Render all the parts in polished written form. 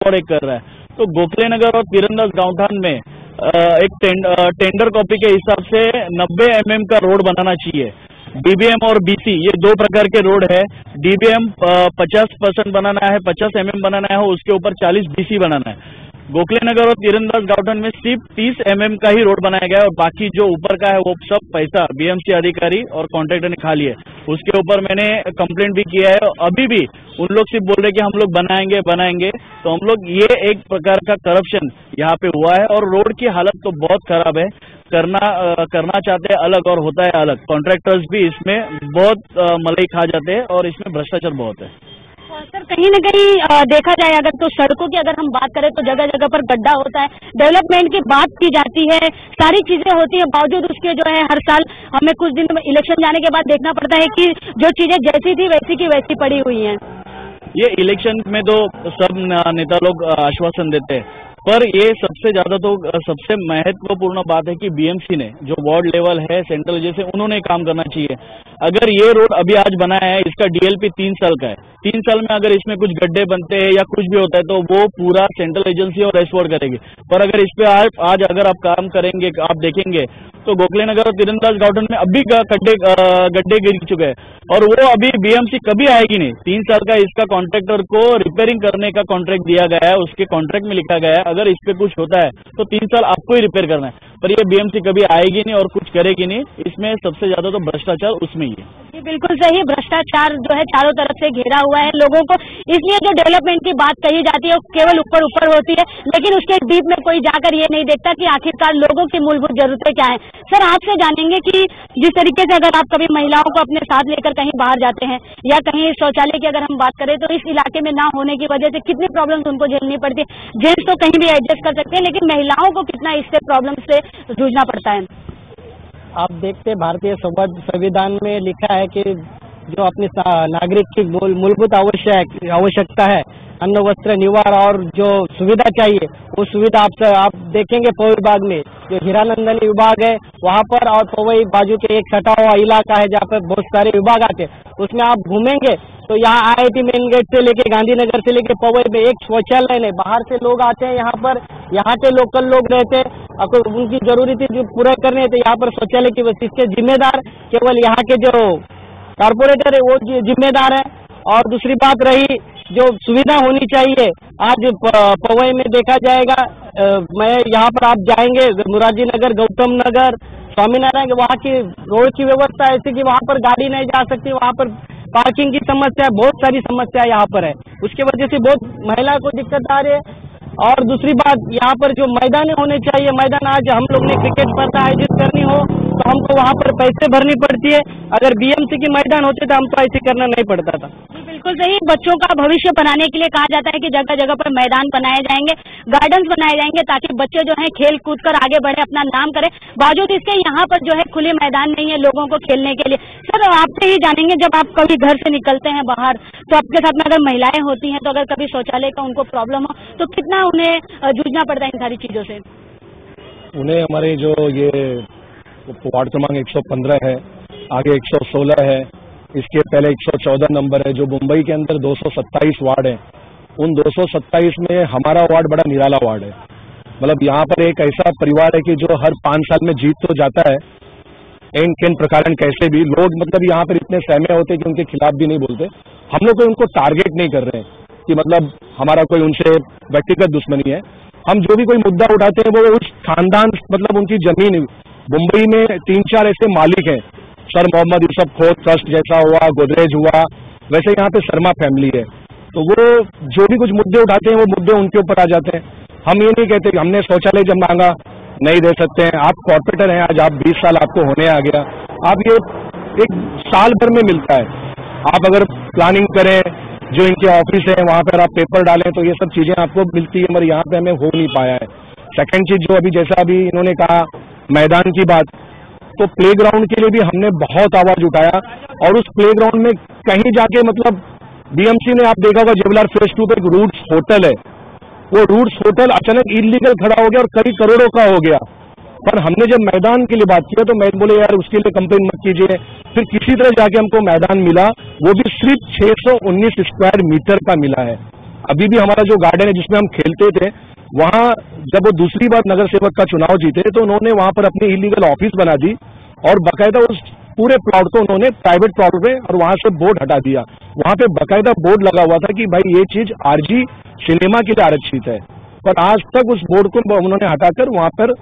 रेसवॉर्ड एक कर रहा है। तो गोखले नगर और तीरंदाज गांवठान में एक टेंडर कॉपी के हिसाब से 90 mm का रोड बनाना चाहिए। डीबीएम और बीसी ये दो प्रकार के रोड है। डीबीएम 50% बनाना है, 50 mm बनाना है, उसके ऊपर 40 बीसी बनाना है। गोखले नगर और तीरंदाज गांवठान में सिर्फ 30 mm का ही रोड बनाया गया है और बाकी जो ऊपर का है वो सब पैसा बीएमसी अधिकारी और कॉन्ट्रैक्टर ने खा लिया। उसके ऊपर मैंने कंप्लेंट भी किया है। अभी भी उन लोग सिर्फ बोल रहे कि हम लोग बनाएंगे, तो हम लोग ये एक प्रकार का करप्शन यहाँ पे हुआ है और रोड की हालत तो बहुत खराब है। करना चाहते हैं अलग और होता है अलग। कॉन्ट्रैक्टर्स भी इसमें बहुत मलाई खा जाते हैं और इसमें भ्रष्टाचार बहुत है। सर कहीं न कहीं देखा जाए अगर तो सड़कों की अगर हम बात करें तो जगह जगह पर गड्ढा होता है, डेवलपमेंट की बात की जाती है, सारी चीजें होती है, बावजूद उसके जो है हर साल हमें कुछ दिन में इलेक्शन जाने के बाद देखना पड़ता है कि जो चीजें जैसी थी वैसी की वैसी पड़ी हुई हैं। ये इलेक्शन में तो सब नेता लोग आश्वासन देते हैं, पर ये सबसे ज्यादा तो सबसे महत्वपूर्ण बात है कि बीएमसी ने जो वार्ड लेवल है सेंट्रल जैसे उन्होंने काम करना चाहिए। अगर ये रोड अभी आज बनाया है, इसका डीएलपी 3 साल का है, 3 साल में अगर इसमें कुछ गड्ढे बनते हैं या कुछ भी होता है तो वो पूरा सेंट्रल एजेंसी और रेसवॉर्ड करेगी। पर अगर इस पे आज अगर आप काम करेंगे, आप देखेंगे तो गोखले नगर और तीरंदाज गांवठान में अभी गड्ढे गिर चुके हैं और वो अभी बीएमसी कभी आएगी नहीं। 3 साल का इसका कॉन्ट्रैक्टर को रिपेयरिंग करने का कॉन्ट्रैक्ट दिया गया है, उसके कॉन्ट्रैक्ट में लिखा गया है अगर इस पे कुछ होता है तो 3 साल आपको ही रिपेयर करना है, पर ये बीएमसी कभी आएगी नहीं और कुछ करेगी नहीं। इसमें सबसे ज्यादा तो भ्रष्टाचार उसमें ही है। ये बिल्कुल सही, भ्रष्टाचार जो है चारों तरफ से घेरा हुआ है लोगों को, इसलिए जो डेवलपमेंट की बात कही जाती है वो केवल ऊपर होती है, लेकिन उसके डीप में कोई जाकर ये नहीं देखता कि आखिरकार लोगों की मूलभूत जरूरतें क्या है। सर आपसे जानेंगे कि जिस तरीके से अगर आप कभी महिलाओं को अपने साथ लेकर कहीं बाहर जाते हैं या कहीं शौचालय की अगर हम बात करें तो इस इलाके में ना होने की वजह से कितनी प्रॉब्लम्स उनको झेलनी पड़ती है। जेंट्स तो कहीं भी एडजस्ट कर सकते हैं, लेकिन महिलाओं को कितना इससे प्रॉब्लम से जूझना पड़ता है। आप देखते भारतीय संविधान में लिखा है कि जो अपनी नागरिक की मूलभूत आवश्यकता है, अन्न वस्त्र निवार और जो सुविधा चाहिए वो सुविधा आप देखेंगे पवई विभाग में जो हीरानंदनी विभाग है वहाँ पर, और पवई बाजू के एक सटा हुआ इलाका है जहाँ पर बहुत सारे विभाग आते हैं, उसमें आप घूमेंगे तो यहाँ आईआईटी मेन गेट से लेके गांधीनगर से लेके पवई में एक शौचालय नहीं, बाहर से लोग आते हैं यहाँ पर, यहाँ के लोकल लोग रहते हैं, अगर उनकी जरूरत जो पूरा करने है तो यहाँ पर शौचालय की वजह इसके जिम्मेदार केवल यहाँ के जो कारपोरेटर है वो जिम्मेदार है। और दूसरी बात रही जो सुविधा होनी चाहिए, आज पवई में देखा जाएगा, मैं यहाँ पर आप जाएंगे मुरारजी नगर, गौतम नगर, स्वामीनारायण, वहाँ की रोड की व्यवस्था ऐसी कि वहाँ पर गाड़ी नहीं जा सकती, वहाँ पर पार्किंग की समस्या, बहुत सारी समस्या यहाँ पर है, उसके वजह से बहुत महिला को दिक्कत आ रही है। और दूसरी बात यहाँ पर जो मैदान होने चाहिए, मैदान आज हम लोग ने क्रिकेट स्पर्धा आयोजित करनी हो तो हमको वहाँ पर पैसे भरनी पड़ती है, अगर बीएमसी की मैदान होते तो हमको ऐसे करना नहीं पड़ता था। बिल्कुल सही, बच्चों का भविष्य बनाने के लिए कहा जाता है कि जगह जगह पर मैदान बनाए जाएंगे, गार्डन्स बनाए जाएंगे ताकि बच्चे जो है खेल कूद कर आगे बढ़े, अपना नाम करें। बावजूद इसके यहाँ पर जो है खुले मैदान नहीं है लोगों को खेलने के लिए। सर आपसे ही जानेंगे, जब आप कभी घर से निकलते हैं बाहर तो आपके साथ में अगर महिलाएं होती हैं तो अगर कभी शौचालय का उनको प्रॉब्लम हो तो कितना उन्हें जूझना पड़ता है इन सारी चीजों से? उन्हें हमारे जो ये वार्ड क्रमांक 115 है, आगे 116 है, इसके पहले 114 नंबर है, जो मुंबई के अंदर 227 वार्ड है, उन 227 में हमारा वार्ड बड़ा निराला वार्ड है। मतलब यहाँ पर एक ऐसा परिवार है कि जो हर 5 साल में जीत तो जाता है, किन प्रकार कैसे भी लोग मतलब यहाँ पर इतने सहमे होते कि उनके खिलाफ भी नहीं बोलते। हम लोग कोई उनको टारगेट नहीं कर रहे हैं कि मतलब हमारा कोई उनसे व्यक्तिगत दुश्मनी है। हम जो भी कोई मुद्दा उठाते हैं वो उस खानदान मतलब उनकी जमीन, मुंबई में 3-4 ऐसे मालिक हैं, सर मोहम्मद यूसुफ खोत ट्रस्ट जैसा हुआ, गोदरेज हुआ, वैसे यहाँ पे शर्मा फैमिली है, तो वो जो भी कुछ मुद्दे उठाते हैं वो मुद्दे उनके ऊपर आ जाते हैं। हम ये नहीं कहते कि हमने शौचालय जब मांगा नहीं दे सकते हैं, आप कॉर्पोरेटर हैं, आज आप 20 साल आपको होने आ गया, आप ये एक साल भर में मिलता है। आप अगर प्लानिंग करें, जो इनके ऑफिस है वहाँ पर आप पेपर डालें तो ये सब चीजें आपको मिलती है, मगर यहाँ पे हमें हो नहीं पाया है। सेकंड चीज जो अभी जैसा अभी इन्होंने कहा मैदान की बात, तो प्लेग्राउंड के लिए भी हमने बहुत आवाज उठाया और उस प्लेग्राउंड में कहीं जाके मतलब बीएमसी ने, आप देखा होगा जेवलार फेज 2 पे एक रूट्स होटल है, वो रूट्स होटल अचानक इलीगल खड़ा हो गया और कई करोड़ों का हो गया। पर हमने जब मैदान के लिए बात किया तो मैं बोले यार उसके लिए कंप्लेन मत कीजिए, फिर किसी तरह जाके हमको मैदान मिला, वो भी सिर्फ 619 स्क्वायर मीटर का मिला है। अभी भी हमारा जो गार्डन है जिसमें हम खेलते थे, वहाँ जब वो दूसरी बार नगर सेवक का चुनाव जीते तो उन्होंने वहां पर अपनी इलीगल ऑफिस बना दी और बाकायदा उस पूरे प्लॉट को उन्होंने प्राइवेट प्लॉट में और वहां से बोर्ड हटा दिया। वहां पे बाकायदा बोर्ड लगा हुआ था कि भाई ये चीज आरजी सिनेमा के लिए आरक्षित है, पर आज तक उस बोर्ड को उन्होंने हटाकर वहां पर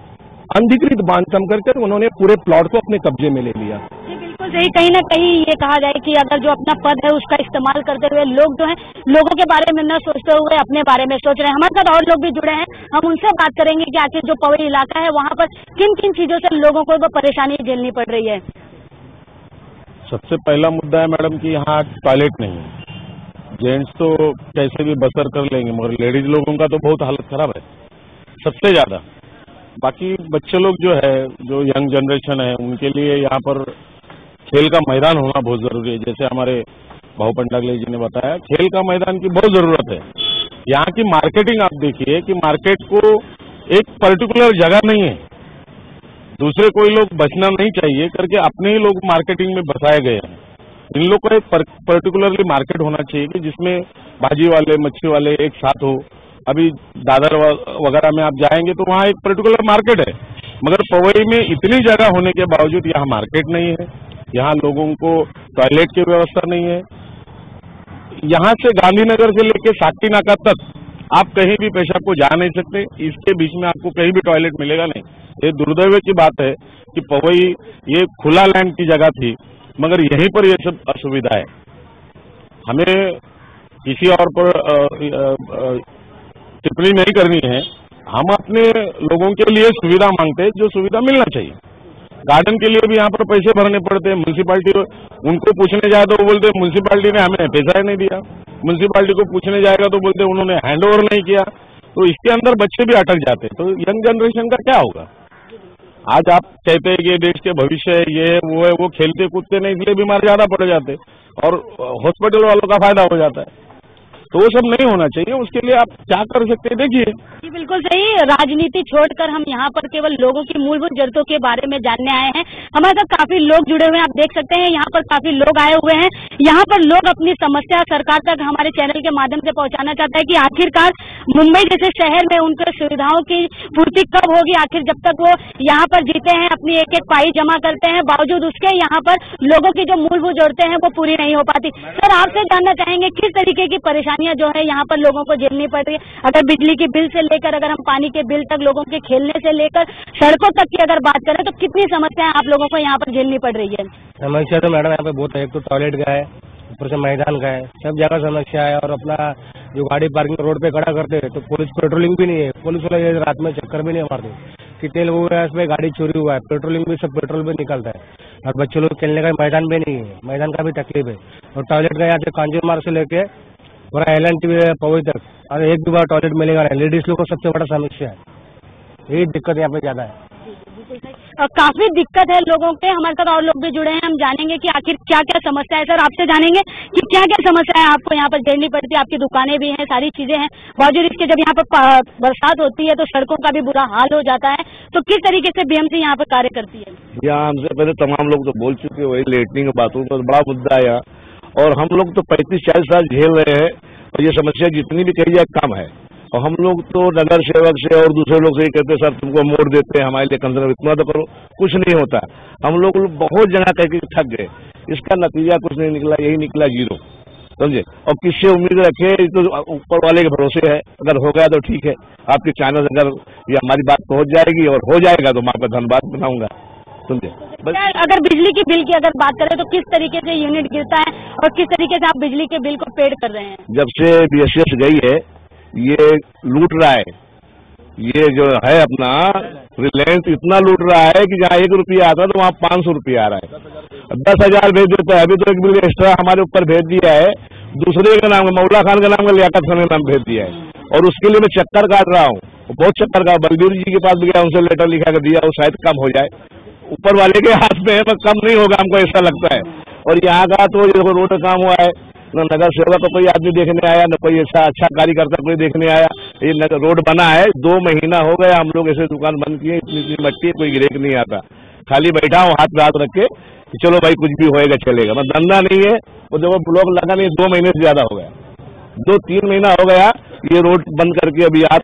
अनधिकृत बांधकाम कर उन्होंने पूरे प्लॉट को अपने कब्जे में ले लिया। जी बिल्कुल सही। कहीं ना कहीं ये कहा जाए कि अगर जो अपना पद है उसका इस्तेमाल करते हुए लोग जो है लोगों के बारे में न सोचते हुए अपने बारे में सोच रहे हैं। हमारे साथ और लोग भी जुड़े हैं, हम उनसे बात करेंगे कि आखिर जो पवई इलाका है वहाँ पर किन किन चीजों से लोगों को परेशानी झेलनी पड़ रही है। सबसे पहला मुद्दा है मैडम कि यहाँ टॉयलेट नहीं है। जेंट्स तो कैसे भी बसर कर लेंगे मगर लेडीज लोगों का तो बहुत हालत खराब है सबसे ज्यादा। बाकी बच्चे लोग जो है, जो यंग जनरेशन है, उनके लिए यहाँ पर खेल का मैदान होना बहुत जरूरी है। जैसे हमारे भाऊ पंडागले जी ने बताया, खेल का मैदान की बहुत जरूरत है। यहाँ की मार्केटिंग आप देखिए कि मार्केट को एक पर्टिकुलर जगह नहीं है, दूसरे कोई लोग बचना नहीं चाहिए करके अपने ही लोग मार्केटिंग में बसाए गए हैं। इन लोग को एक पर्टिकुलरली मार्केट होना चाहिए कि जिसमें भाजी वाले मच्छी वाले एक साथ हो। अभी दादर वगैरह में आप जाएंगे तो वहाँ एक पर्टिकुलर मार्केट है, मगर पवई में इतनी जगह होने के बावजूद यहाँ मार्केट नहीं है, यहाँ लोगों को टॉयलेट की व्यवस्था नहीं है। यहाँ से गांधीनगर से लेकर साक्टी नाका तक आप कहीं भी पेशाब को जा नहीं सकते, इसके बीच में आपको कहीं भी टॉयलेट मिलेगा नहीं। ये दुर्दैव की बात है कि पवई ये खुला लैंड की जगह थी, मगर यहीं पर ये सब असुविधा है। हमें किसी और पर टिप्पणी नहीं करनी है, हम अपने लोगों के लिए सुविधा मांगते हैं जो सुविधा मिलना चाहिए। गार्डन के लिए भी यहाँ पर पैसे भरने पड़ते हैं। म्यूनसिपालिटी उनको पूछने जाए तो वो बोलते हैं म्यूनसिपालिटी ने हमें पैसा ही नहीं दिया। म्यूनसिपालिटी को पूछने जाएगा तो बोलते उन्होंने हैंड ओवर नहीं किया। तो इसके अंदर बच्चे भी अटक जाते हैं। तो यंग जनरेशन का क्या होगा? आज आप कहते हैं कि ये देश के भविष्य है, ये है, वो खेलते कूदते नहीं, इसलिए बीमार ज्यादा पड़ जाते और हॉस्पिटल वालों का फायदा हो जाता है। तो वो सब नहीं होना चाहिए। उसके लिए आप क्या कर सकते हैं देखिए। जी बिल्कुल सही। राजनीति छोड़कर हम यहाँ पर केवल लोगों की मूलभूत जरूरतों के बारे में जानने आए हैं। हमारे साथ काफी लोग जुड़े हुए हैं, आप देख सकते हैं यहाँ पर काफी लोग आए हुए हैं। यहाँ पर लोग अपनी समस्या सरकार तक हमारे चैनल के माध्यम से पहुंचाना चाहता है कि आखिरकार मुंबई जैसे शहर में उनके सुविधाओं की पूर्ति कब होगी। आखिर जब तक वो यहाँ पर जीते हैं, अपनी एक एक पाई जमा करते हैं, बावजूद उसके यहाँ पर लोगों की जो मूलभूत जरूरतें हैं वो पूरी नहीं हो पाती। सर आपसे जानना चाहेंगे किस तरीके की परेशानी जो है यहाँ पर लोगों को झेलनी पड़ रही है। अगर बिजली के बिल से लेकर, अगर हम पानी के बिल तक, लोगों के खेलने से लेकर सड़कों तक की अगर बात करें तो कितनी समस्याएं आप लोगों को यहाँ पर झेलनी पड़ रही है? समस्या तो मैडम यहाँ पे बहुत है। एक तो टॉयलेट का है, ऊपर से मैदान का है, सब जगह समस्या है। और अपना जो गाड़ी पार्किंग रोड पे खड़ा करते हैं तो पुलिस पेट्रोलिंग भी नहीं है। पुलिस वाले रात में चक्कर भी नहीं मारते। कितने लोगों के इसमें गाड़ी चोरी हुआ है, पेट्रोलिंग भी सब पेट्रोल भी निकलता है। और बच्चों लोग खेलने का मैदान भी नहीं है, मैदान का भी तकलीफ है। और टॉयलेट का यहाँ से कांजूर मार्ग से लेके पूरा LNT पवई तक और एक भी बार टॉयलेट मिलेगा नहीं। लेडीज लोग को सबसे बड़ा समस्या है, यही दिक्कत यहाँ पे ज्यादा है। काफी दिक्कत है लोगों के। हमारे साथ और लोग भी जुड़े हैं, हम जानेंगे कि आखिर क्या क्या समस्या है। सर आपसे जानेंगे कि क्या क्या समस्या है आपको यहाँ पर झेलनी पड़ती है। आपकी दुकानें भी हैं, सारी चीजें हैं, बावजूद इसके जब यहाँ पर बरसात होती है तो सड़कों का भी बुरा हाल हो जाता है। तो किस तरीके से BMC यहाँ पर कार्य करती है? यहाँ हमसे पहले तमाम लोग तो बोल चुके, वही लेटरिंग बाथरूम का बड़ा मुद्दा है यहाँ। और हम लोग तो 35-40 साल झेल रहे हैं और ये समस्या जितनी भी कही जाए कम है। और हम लोग तो नगर सेवक से और दूसरे लोग से ही कहते सर तुमको मोड़ देते हैं, हमारे लिए कंसर्न इतना तो करो, कुछ नहीं होता। हम लोग बहुत जगह कह के थक गए, इसका नतीजा कुछ नहीं निकला, यही निकला 0, समझे। और किससे उम्मीद रखे, तो ऊपर वाले के भरोसे है। अगर हो गया तो ठीक है, आपके चैनल अगर ये हमारी बात पहुंच जाएगी और हो जाएगा तो मैं आपका धन्यवाद बनाऊंगा, समझे। अगर बिजली की बिल की अगर बात करें तो किस तरीके से यूनिट गिरता है और किस तरीके से आप बिजली के बिल को पेड कर रहे हैं? जब से BSS गई है ये लूट रहा है। ये जो है अपना रिलायंस इतना लूट रहा है कि जहाँ 1 रुपया आता है तो वहाँ 500 रुपया आ रहा है। 10,000 भेज देता है। अभी तो एक बिल एक्स्ट्रा हमारे ऊपर भेज दिया है, दूसरे का नाम मौला खान का नाम का लियाकत खान का नाम भेज दिया है। और उसके लिए मैं चक्कर काट रहा हूँ, बहुत चक्कर का। बलबीर जी के पास भी गया, उनसे लेटर लिखा कर दिया, वो शायद कम हो जाए। ऊपर वाले के हाथ में है, पर कम नहीं होगा हमको ऐसा लगता है। और यहाँ का तो देखो रोड का काम हुआ है, न नगर सेवक का कोई आदमी देखने आया, न कोई ऐसा अच्छा कार्यकर्ता कोई देखने आया। ये रोड बना है, 2 महीना हो गया हम लोग ऐसे दुकान बंद किए, इतनी मट्टी कोई गिरेक नहीं आता। खाली बैठा हूँ हाथ पे हाथ रख के कि चलो भाई कुछ भी होएगा चलेगा, मतलब धंधा नहीं है। वो देखो ब्लॉक लगा नहीं, 2 महीने से ज्यादा हो गया। 2-3 महीना हो गया ये रोड बंद करके अभी आज